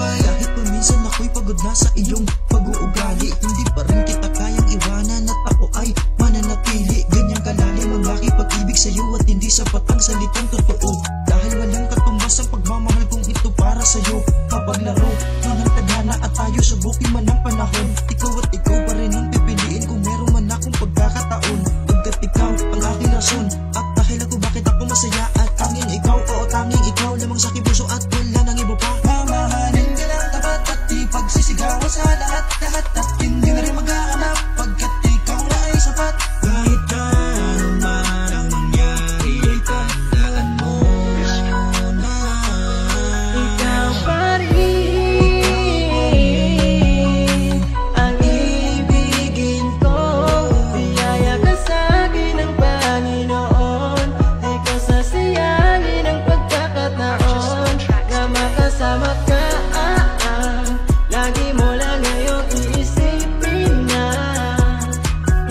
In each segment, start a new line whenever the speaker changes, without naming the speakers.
buhay. Kahit paminsan ako'y pagod na sa iyong pag-uugali, hindi pa rin kita kayang iwanan at ako ay mananatili. Ganyang kalalim ang aking pag-ibig sa'yo at hindi sapat ang salitang totoo, dahil walang katumbas ang pagmamahal kong ito para sa'yo. Kapag laro man ang tadhana at tayo subukin man ang panahon, ikaw at ikaw pa rin ang pipiliin kung meron man akong pagkakataon. Pagkat ikaw ang aking rason at dahilan kung bakit ako masaya, at tanging ikaw, oo tanging ikaw lamang sa aking puso at wala nang iba pa. Mamahalin ka lang tapat at di pagsisigawan sa lahat at hindi na rin maghahanap pagkat ikaw na ay sapat. Kahit ano man ang mangyari ay tandaan mo na
ikaw pa rin ang ibigin ko. Biyaya ka sa'kin ng Panginoon, di ko sasayangin ang pagkakataon na makasama ka. Lagi mo lang ngayong iisipin na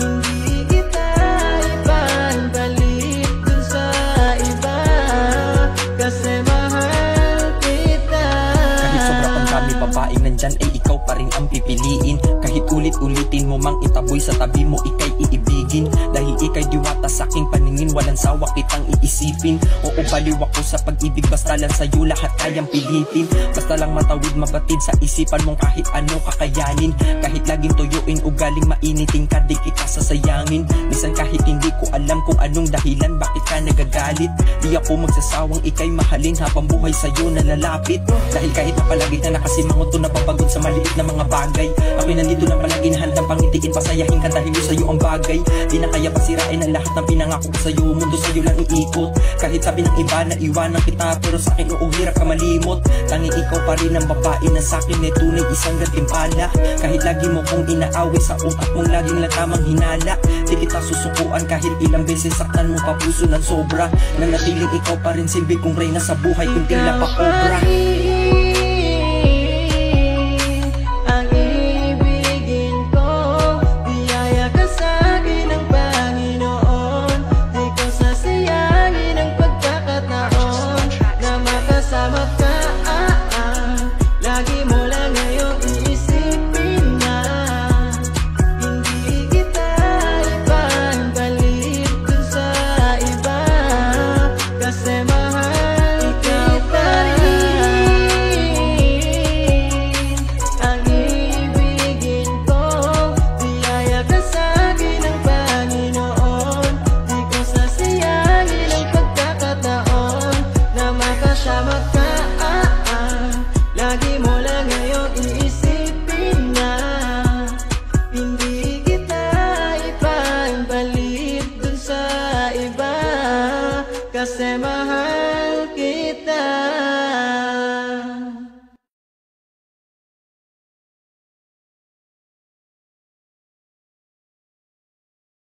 hindi kita ipapalit dun sa iba, kasi mahal kita.
Kahit sobra pang dami babaeng nandyan ay ikaw pa rin ang pipiliin. Kahit ulit-ulitin mo mang itaboy sa tabi mo, ika'y iibigin. Dahil ika'y diwata sa aking paningin, walang sawa kitang iisipin. Oo, baliw ako sa pag-ibig, basta lang sa'yo lahat kayang pilitin. Basta lang matawid mabatid sa isipan mong kahit ano kakayanin. Kahit laging tuyuin ugaling mainitin ka, di kita sasayangin. Minsan kahit hindi ko alam kung anong dahilan bakit ka nagagalit, di ako magsasawang ika'y mahalin habang buhay sa'yo nalalapit. Dahil kahit na palagi na nakasimangot to, napapagod sa maliit na mga bagay, ako'y nandito lang palagi na handang pangitiin, pasayahin ka dahil sa'yo ang bagay. Di na kaya pasirain ang lahat ng pinangako ko sa'yo, mundo sa'yo lang iikot. Kahit sabi ng iba na iwanan kita, pero sa'kin oo hirap ka malimot. Tanging ikaw pa rin ang babae na sa'kin ay tunay isang gantimpala. Kahit lagi mo kong inaaway, sa utak mong laging latamang hinala, di kita susukuan kahit ilang beses saktan mo pa puso ng sobra. Nanatiling ikaw pa rin silbi kong reyna sa buhay kung tila pa obra.